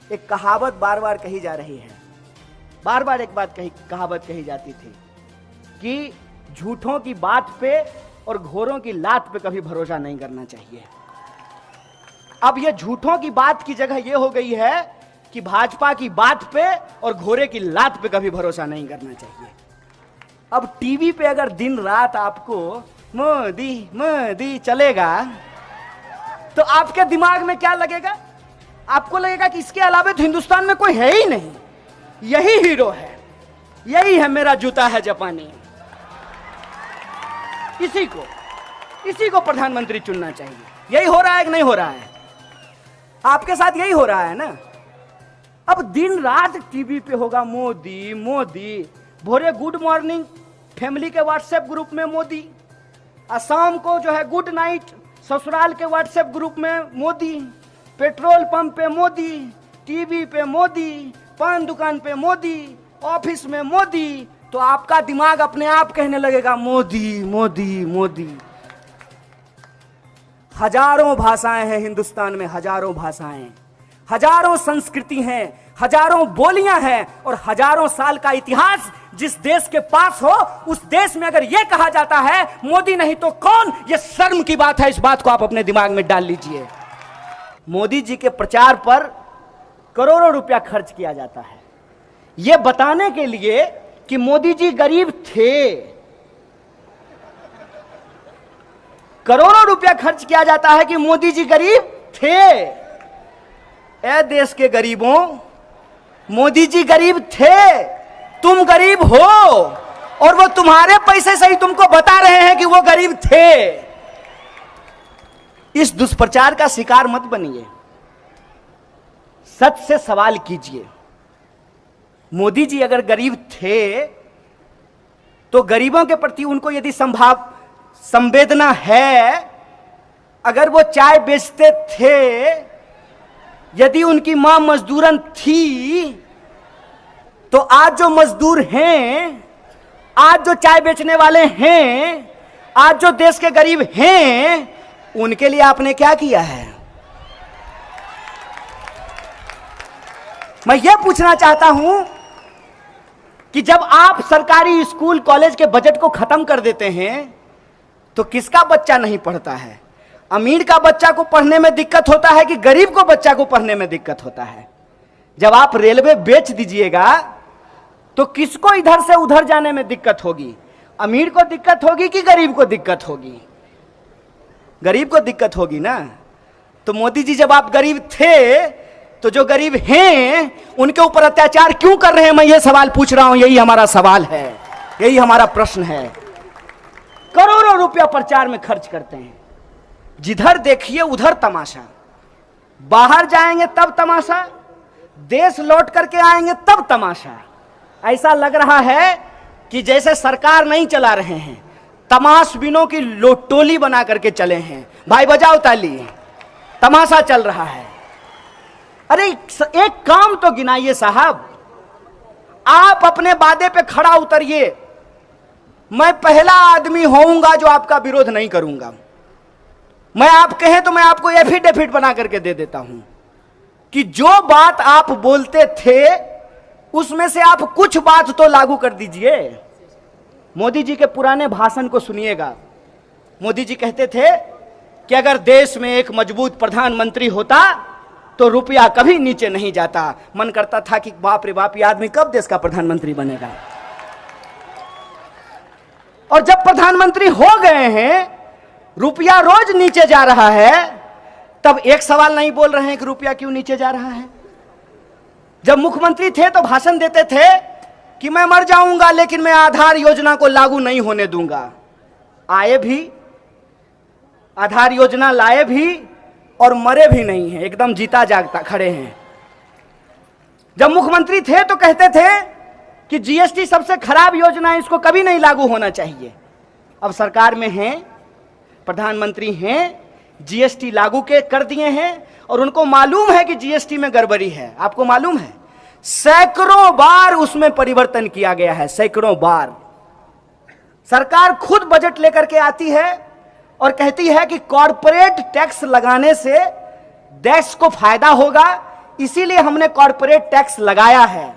एक कहावत बार बार कही जा रही है, बार बार एक कहावत कही जाती थी कि झूठों की बात पे और घोरों की लात पे कभी भरोसा नहीं करना चाहिए। अब ये झूठों की बात की जगह ये हो गई है कि भाजपा की बात पे और घोरे की लात पे कभी भरोसा नहीं करना चाहिए। अब टीवी पे अगर दिन रात आपको मोदी मोदी चलेगा तो आपके दिमाग में क्या लगेगा? आपको लगेगा कि इसके अलावा तो हिंदुस्तान में कोई है ही नहीं, यही हीरो है, यही है मेरा जूता है जापानी। इसी को प्रधानमंत्री चुनना चाहिए। यही हो रहा है कि नहीं हो रहा है? आपके साथ यही हो रहा है ना। अब दिन रात टीवी पे होगा मोदी मोदी, भोरे गुड मॉर्निंग फैमिली के व्हाट्सएप ग्रुप में मोदी, शाम को जो है गुड नाइट ससुराल के व्हाट्सएप ग्रुप में मोदी, पेट्रोल पंप पे मोदी, टीवी पे मोदी, पान दुकान पे मोदी, ऑफिस में मोदी। तो आपका दिमाग अपने आप कहने लगेगा मोदी मोदी मोदी। हजारों भाषाएं हैं हिंदुस्तान में, हजारों भाषाएं, हजारों संस्कृति हैं, हजारों बोलियां हैं और हजारों साल का इतिहास जिस देश के पास हो, उस देश में अगर यह कहा जाता है मोदी नहीं तो कौन, यह शर्म की बात है। इस बात को आप अपने दिमाग में डाल लीजिए। मोदी जी के प्रचार पर करोड़ों रुपया खर्च किया जाता है यह बताने के लिए कि मोदी जी गरीब थे। करोड़ों रुपया खर्च किया जाता है कि मोदी जी गरीब थे। ए देश के गरीबों, मोदी जी गरीब थे, तुम गरीब हो और वो तुम्हारे पैसे से ही तुमको बता रहे हैं कि वो गरीब थे। इस दुष्प्रचार का शिकार मत बनिए, सच से सवाल कीजिए। मोदी जी अगर गरीब थे तो गरीबों के प्रति उनको यदि संवेदना है, अगर वो चाय बेचते थे, यदि उनकी मां मजदूरन थी, तो आज जो मजदूर हैं, आज जो चाय बेचने वाले हैं, आज जो देश के गरीब हैं, उनके लिए आपने क्या किया है? मैं यह पूछना चाहता हूं कि जब आप सरकारी स्कूल कॉलेज के बजट को खत्म कर देते हैं तो किसका बच्चा नहीं पढ़ता है? अमीर का बच्चा को पढ़ने में दिक्कत होता है कि गरीब को बच्चा को पढ़ने में दिक्कत होता है? जब आप रेलवे बेच दीजिएगा तो किसको इधर से उधर जाने में दिक्कत होगी? अमीर को दिक्कत होगी कि गरीब को दिक्कत होगी? गरीब को दिक्कत होगी ना। तो मोदी जी जब आप गरीब थे तो जो गरीब हैं उनके ऊपर अत्याचार क्यों कर रहे हैं? मैं ये सवाल पूछ रहा हूं, यही हमारा सवाल है, यही हमारा प्रश्न है। करोड़ों रुपया प्रचार में खर्च करते हैं, जिधर देखिए उधर तमाशा। बाहर जाएंगे तब तमाशा, देश लौट करके आएंगे तब तमाशा। ऐसा लग रहा है कि जैसे सरकार नहीं चला रहे हैं, तमाशबीनों की टोली बना करके चले हैं। भाई बजाओ ताली, तमाशा चल रहा है। अरे एक काम तो गिनाइए साहब, आप अपने वादे पे खड़ा उतरिए। मैं पहला आदमी होऊंगा जो आपका विरोध नहीं करूंगा। मैं आप कहें तो मैं आपको एफिडेविट बना करके दे देता हूं कि जो बात आप बोलते थे उसमें से आप कुछ बात तो लागू कर दीजिए। मोदी जी के पुराने भाषण को सुनिएगा। मोदी जी कहते थे कि अगर देश में एक मजबूत प्रधानमंत्री होता तो रुपया कभी नीचे नहीं जाता। मन करता था कि बाप रे बाप, ये आदमी कब देश का प्रधानमंत्री बनेगा। और जब प्रधानमंत्री हो गए हैं, रुपया रोज नीचे जा रहा है, तब एक सवाल नहीं बोल रहे हैं कि रुपया क्यों नीचे जा रहा है। जब मुख्यमंत्री थे तो भाषण देते थे कि मैं मर जाऊंगा लेकिन मैं आधार योजना को लागू नहीं होने दूंगा। आए भी, आधार योजना लाए भी और मरे भी नहीं हैं, एकदम जीता जागता खड़े हैं। जब मुख्यमंत्री थे तो कहते थे कि जीएसटी सबसे खराब योजना है, इसको कभी नहीं लागू होना चाहिए। अब सरकार में हैं, प्रधानमंत्री हैं, जीएसटी लागू कर दिए हैं और उनको मालूम है कि जीएसटी में गड़बड़ी है। आपको मालूम है, सैकड़ों बार उसमें परिवर्तन किया गया है, सैकड़ों बार। सरकार खुद बजट लेकर के आती है और कहती है कि कॉर्पोरेट टैक्स लगाने से देश को फायदा होगा, इसीलिए हमने कॉर्पोरेट टैक्स लगाया है।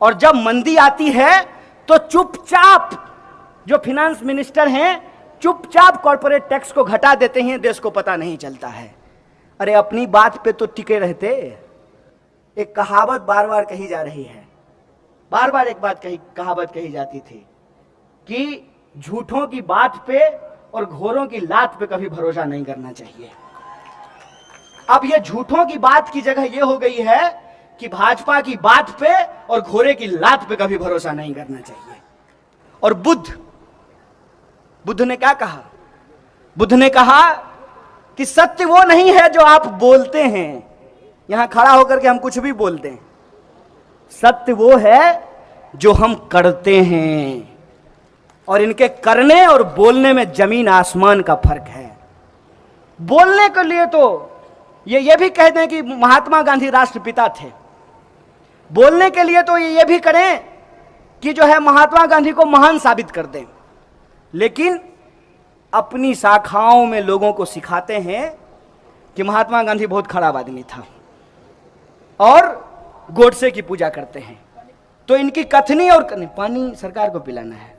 और जब मंदी आती है तो चुपचाप जो फाइनेंस मिनिस्टर हैं चुपचाप कॉर्पोरेट टैक्स को घटा देते हैं, देश को पता नहीं चलता है। अरे अपनी बात पे तो टिके रहते। एक कहावत बार बार कही जा रही है, बार बार एक कहावत कही जाती थी कि झूठों की बात पे और घोरों की लात पे कभी भरोसा नहीं करना चाहिए। अब ये झूठों की बात की जगह ये हो गई है कि भाजपा की बात पे और घोड़े की लात पे कभी भरोसा नहीं करना चाहिए। और बुद्ध ने क्या कहा? बुद्ध ने कहा कि सत्य वो नहीं है जो आप बोलते हैं, यहां खड़ा होकर के हम कुछ भी बोलते हैं। सत्य वो है जो हम करते हैं, और इनके करने और बोलने में जमीन आसमान का फर्क है। बोलने के लिए तो ये भी कहते हैं कि महात्मा गांधी राष्ट्रपिता थे। बोलने के लिए तो ये भी करें कि जो है महात्मा गांधी को महान साबित कर दें, लेकिन अपनी शाखाओं में लोगों को सिखाते हैं कि महात्मा गांधी बहुत खराब आदमी था और गोडसे की पूजा करते हैं। तो इनकी कथनी और पानी सरकार को पिलाना है।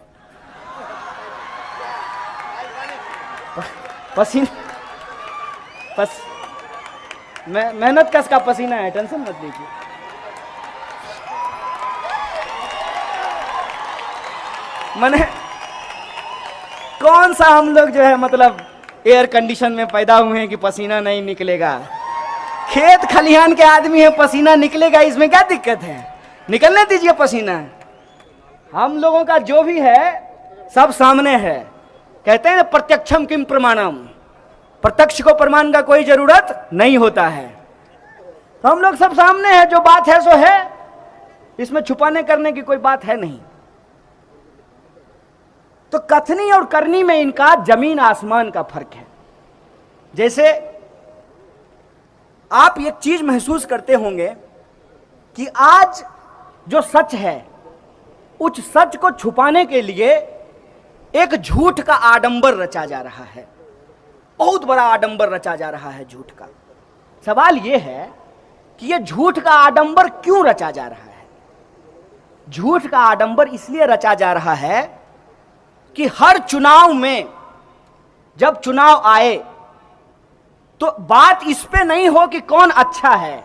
मेहनत कस का पसीना है, टेंशन मत लीजिए। मैंने कौन सा हम लोग जो है मतलब एयर कंडीशन में पैदा हुए हैं कि पसीना नहीं निकलेगा। खेत खलिहान के आदमी है, पसीना निकलेगा, इसमें क्या दिक्कत है? निकलने दीजिए पसीना। हम लोगों का जो भी है सब सामने है। कहते हैं ना प्रत्यक्षम किम प्रमाणम, प्रत्यक्ष को प्रमाण का कोई जरूरत नहीं होता है। तो हम लोग सब सामने है, जो बात है सो है, इसमें छुपाने करने की कोई बात है नहीं। तो कथनी और करनी में इनका जमीन आसमान का फर्क है। जैसे आप एक चीज महसूस करते होंगे कि आज जो सच है उस सच को छुपाने के लिए एक झूठ का आडंबर रचा जा रहा है, बहुत बड़ा आडंबर रचा जा रहा है झूठ का। सवाल यह है कि यह झूठ का आडंबर क्यों रचा जा रहा है? झूठ का आडंबर इसलिए रचा जा रहा है कि हर चुनाव में जब चुनाव आए तो बात इस पे नहीं हो कि कौन अच्छा है,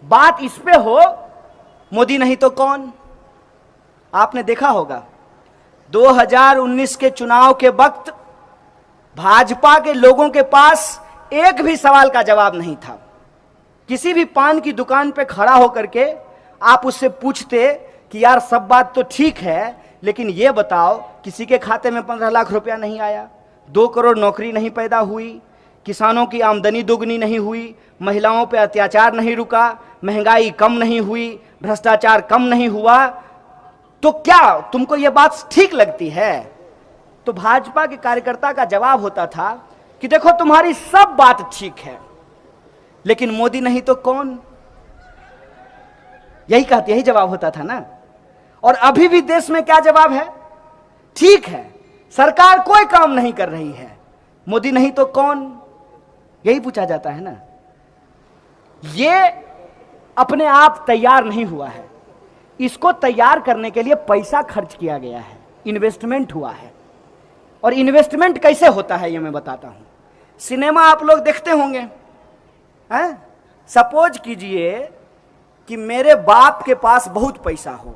बात इस पे हो मोदी नहीं तो कौन। आपने देखा होगा 2019 के चुनाव के वक्त भाजपा के लोगों के पास एक भी सवाल का जवाब नहीं था। किसी भी पान की दुकान पे खड़ा होकर के आप उससे पूछते कि यार सब बात तो ठीक है, लेकिन ये बताओ किसी के खाते में 15 लाख रुपया नहीं आया, 2 करोड़ नौकरी नहीं पैदा हुई, किसानों की आमदनी दोगुनी नहीं हुई, महिलाओं पे अत्याचार नहीं रुका, महंगाई कम नहीं हुई, भ्रष्टाचार कम नहीं हुआ, तो क्या तुमको ये बात ठीक लगती है? तो भाजपा के कार्यकर्ता का जवाब होता था कि देखो तुम्हारी सब बात ठीक है, लेकिन मोदी नहीं तो कौन। यही जवाब होता था ना। और अभी भी देश में क्या जवाब है? ठीक है, सरकार कोई काम नहीं कर रही है, मोदी नहीं तो कौन, यही पूछा जाता है ना। ये अपने आप तैयार नहीं हुआ है, इसको तैयार करने के लिए पैसा खर्च किया गया है, इन्वेस्टमेंट हुआ है। और इन्वेस्टमेंट कैसे होता है ये मैं बताता हूं। सिनेमा आप लोग देखते होंगे, हैं? सपोज कीजिए कि मेरे बाप के पास बहुत पैसा हो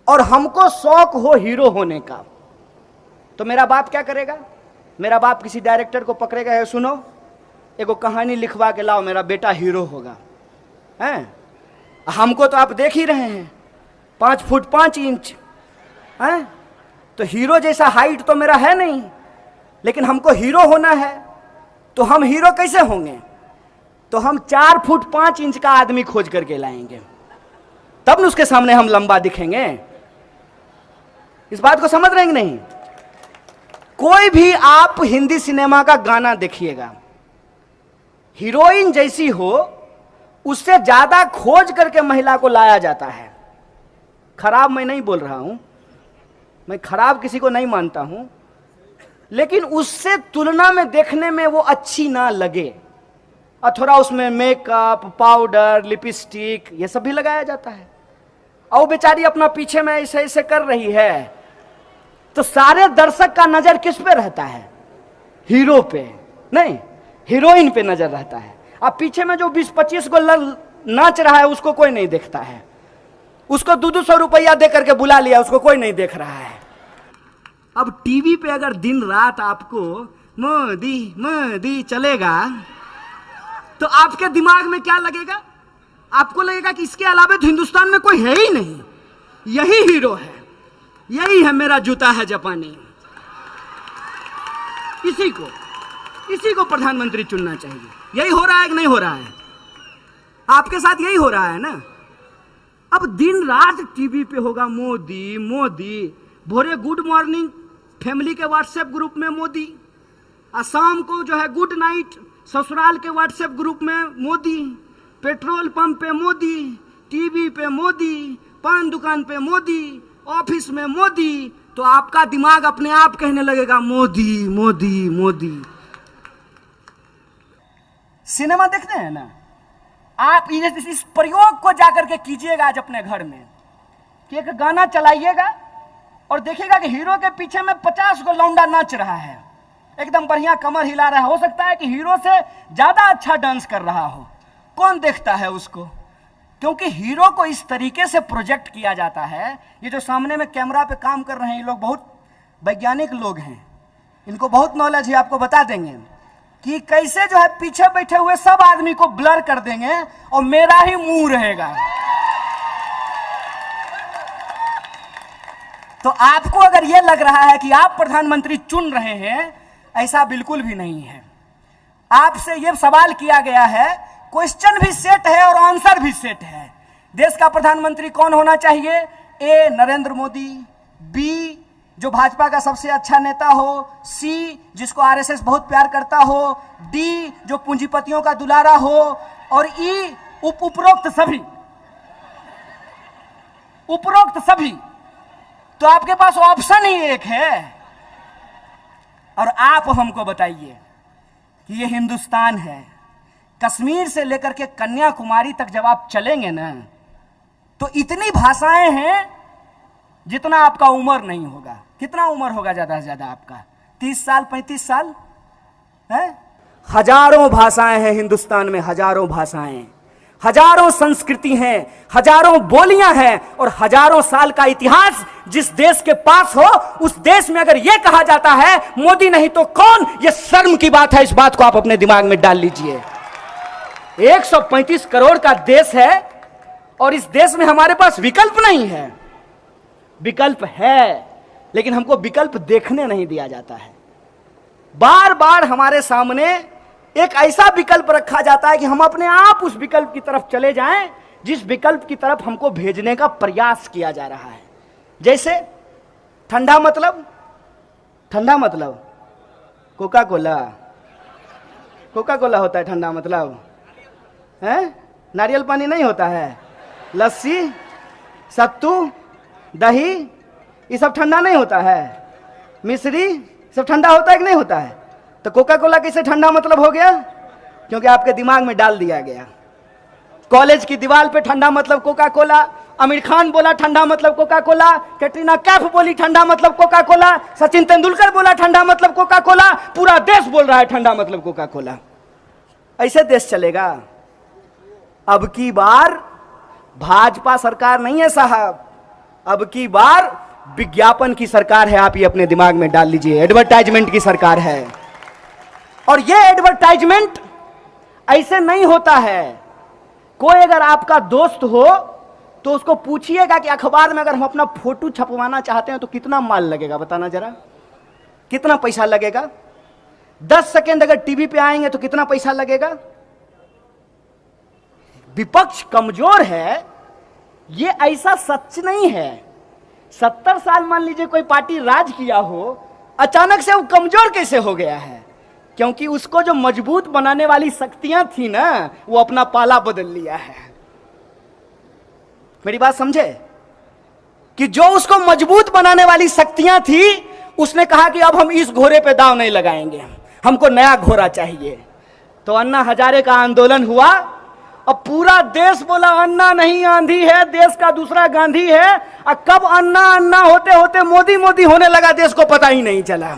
और हमको शौक हो हीरो होने का, तो मेरा बाप क्या करेगा? मेरा बाप किसी डायरेक्टर को पकड़ेगा, है सुनो एगो कहानी लिखवा के लाओ, मेरा बेटा हीरो होगा। हैं? हमको तो आप देख ही रहे हैं 5 फुट 5 इंच, हैं? तो हीरो जैसा हाइट तो मेरा है नहीं, लेकिन हमको हीरो होना है, तो हम हीरो कैसे होंगे? तो हम 4 फुट 5 इंच का आदमी खोज करके लाएंगे, तब न उसके सामने हम लंबा दिखेंगे। इस बात को समझ रहे हैं कि नहीं? कोई भी आप हिंदी सिनेमा का गाना देखिएगा, हीरोइन जैसी हो उससे ज्यादा खोज करके महिला को लाया जाता है। खराब मैं नहीं बोल रहा हूं, मैं खराब किसी को नहीं मानता हूं, लेकिन उससे तुलना में देखने में वो अच्छी ना लगे। और थोड़ा उसमें मेकअप, पाउडर, लिपस्टिक ये सब भी लगाया जाता है। और वो बेचारी अपना पीछे में ऐसे ऐसे कर रही है, तो सारे दर्शक का नजर किस पे रहता है? हीरो पे नहीं, हीरोइन पे नजर रहता है। अब पीछे में जो 20-25 को नाच रहा है उसको कोई नहीं देखता है। उसको 200 रुपया दे करके बुला लिया, उसको कोई नहीं देख रहा है। अब टीवी पे अगर दिन रात आपको मोदी मोदी चलेगा तो आपके दिमाग में क्या लगेगा? आपको लगेगा कि इसके अलावा तो हिंदुस्तान में कोई है ही नहीं, यही हीरो है, यही है मेरा जूता है जापानी। इसी को प्रधानमंत्री चुनना चाहिए। यही हो रहा है कि नहीं हो रहा है? आपके साथ यही हो रहा है ना। अब दिन रात टीवी पे होगा मोदी मोदी, भोरे गुड मॉर्निंग फैमिली के व्हाट्सएप ग्रुप में मोदी, और शाम को जो है गुड नाइट ससुराल के व्हाट्सएप ग्रुप में मोदी, पेट्रोल पंप पे मोदी, टीवी पे मोदी, पान दुकान पे मोदी, ऑफिस में मोदी। तो आपका दिमाग अपने आप कहने लगेगा मोदी मोदी मोदी। सिनेमा देखते हैं ना आप, इस प्रयोग को जाकर के कीजिएगा आज अपने घर में कि एक गाना चलाइएगा और देखिएगा कि हीरो के पीछे में 50 गो लौंडा नाच रहा है, एकदम बढ़िया कमर हिला रहा है। हो सकता है कि हीरो से ज्यादा अच्छा डांस कर रहा हो। कौन देखता है उसको? क्योंकि हीरो को इस तरीके से प्रोजेक्ट किया जाता है। ये जो सामने में कैमरा पे काम कर रहे हैं, ये लोग बहुत वैज्ञानिक लोग हैं, इनको बहुत नॉलेज है। आपको बता देंगे कि कैसे जो है पीछे बैठे हुए सब आदमी को ब्लर कर देंगे और मेरा ही मुंह रहेगा। तो आपको अगर यह लग रहा है कि आप प्रधानमंत्री चुन रहे हैं, ऐसा बिल्कुल भी नहीं है। आपसे यह सवाल किया गया है, क्वेश्चन भी सेट है और आंसर भी सेट है। देश का प्रधानमंत्री कौन होना चाहिए? ए नरेंद्र मोदी, बी जो भाजपा का सबसे अच्छा नेता हो, सी जिसको आरएसएस बहुत प्यार करता हो, डी जो पूंजीपतियों का दुलारा हो, और ई उपरोक्त सभी। तो आपके पास ऑप्शन ही एक है। और आप हमको बताइए कि ये हिंदुस्तान है, कश्मीर से लेकर के कन्याकुमारी तक जब आप चलेंगे ना, तो इतनी भाषाएं हैं जितना आपका उम्र नहीं होगा। कितना उम्र होगा ज्यादा से ज्यादा आपका? 30 साल 35 साल है? हजारों भाषाएं हैं हिंदुस्तान में, हजारों भाषाएं, हजारों संस्कृति हैं, हजारों बोलियां हैं और हजारों साल का इतिहास जिस देश के पास हो, उस देश में अगर यह कहा जाता है मोदी नहीं तो कौन, यह शर्म की बात है। इस बात को आप अपने दिमाग में डाल लीजिए। 135 करोड़ का देश है और इस देश में हमारे पास विकल्प नहीं है। विकल्प है लेकिन हमको विकल्प देखने नहीं दिया जाता है। बार बार हमारे सामने एक ऐसा विकल्प रखा जाता है कि हम अपने आप उस विकल्प की तरफ चले जाएं जिस विकल्प की तरफ हमको भेजने का प्रयास किया जा रहा है। जैसे ठंडा मतलब कोका कोला होता है ठंडा मतलब है? नारियल पानी नहीं होता है? लस्सी, सत्तू, दही, ये सब ठंडा नहीं होता है? मिश्री सब ठंडा होता है कि नहीं होता है? तो कोका कोला कैसे ठंडा मतलब हो गया? क्योंकि आपके दिमाग में डाल दिया गया। कॉलेज की दीवार पे ठंडा मतलब कोका कोला, आमिर खान बोला ठंडा मतलब कोका कोला, कैटरीना कैफ बोली ठंडा मतलब कोका कोला, सचिन तेंदुलकर बोला ठंडा मतलब कोका कोला, पूरा देश बोल रहा है ठंडा मतलब कोका कोला। ऐसे देश चलेगा? अब की बार भाजपा सरकार नहीं है साहब, अब की बार विज्ञापन की सरकार है। आप ये अपने दिमाग में डाल लीजिए, एडवर्टाइजमेंट की सरकार है। और ये एडवर्टाइजमेंट ऐसे नहीं होता है। कोई अगर आपका दोस्त हो तो उसको पूछिएगा कि अखबार में अगर हम अपना फोटो छपवाना चाहते हैं तो कितना माल लगेगा, बताना जरा, कितना पैसा लगेगा? 10 सेकेंड अगर टीवी पे आएंगे तो कितना पैसा लगेगा? विपक्ष कमजोर है, ये ऐसा सच नहीं है। 70 साल मान लीजिए कोई पार्टी राज किया हो, अचानक से वो कमजोर कैसे हो गया है? क्योंकि उसको जो मजबूत बनाने वाली शक्तियां थी ना, वो अपना पाला बदल लिया है। मेरी बात समझे? कि जो उसको मजबूत बनाने वाली शक्तियां थी, उसने कहा कि अब हम इस घोड़े पे दांव नहीं लगाएंगे, हमको नया घोड़ा चाहिए। तो अन्ना हजारे का आंदोलन हुआ और पूरा देश बोला अन्ना नहीं आंधी है, देश का दूसरा गांधी है। और कब अन्ना अन्ना होते होते मोदी मोदी होने लगा, देश को पता ही नहीं चला।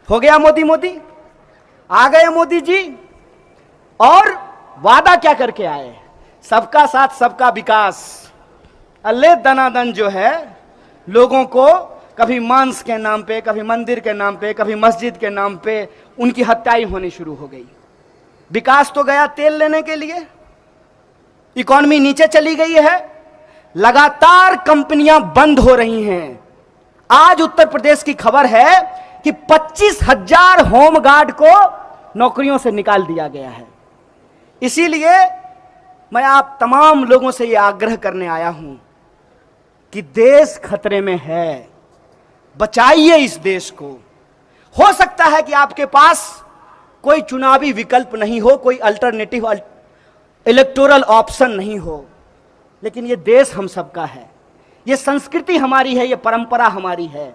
हो गया मोदी मोदी, आ गए मोदी जी। और वादा क्या करके आए? सबका साथ सबका विकास। अल्ले दनादन जो है लोगों को कभी मांस के नाम पे, कभी मंदिर के नाम पे, कभी मस्जिद के नाम पे उनकी हत्याएं होनी शुरू हो गई। विकास तो गया तेल लेने के लिए, इकॉनमी नीचे चली गई है, लगातार कंपनियां बंद हो रही हैं। आज उत्तर प्रदेश की खबर है कि 25,000 होमगार्ड को नौकरियों से निकाल दिया गया है। इसीलिए मैं आप तमाम लोगों से यह आग्रह करने आया हूं कि देश खतरे में है, बचाइए इस देश को। हो सकता है कि आपके पास कोई चुनावी विकल्प नहीं हो, कोई अल्टरनेटिव इलेक्टोरल ऑप्शन नहीं हो, लेकिन यह देश हम सबका है, यह संस्कृति हमारी है, यह परंपरा हमारी है।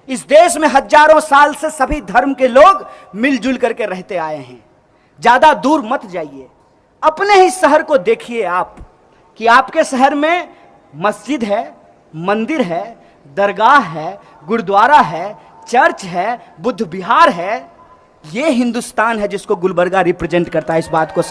इस देश में हजारों साल से सभी धर्म के लोग मिलजुल करके रहते आए हैं। ज्यादा दूर मत जाइए, अपने ही शहर को देखिए आप कि आपके शहर में मस्जिद है, मंदिर है, दरगाह है, गुरुद्वारा है, चर्च है, बुद्ध विहार है। यह हिंदुस्तान है जिसको गुलबर्गा रिप्रेजेंट करता है। इस बात को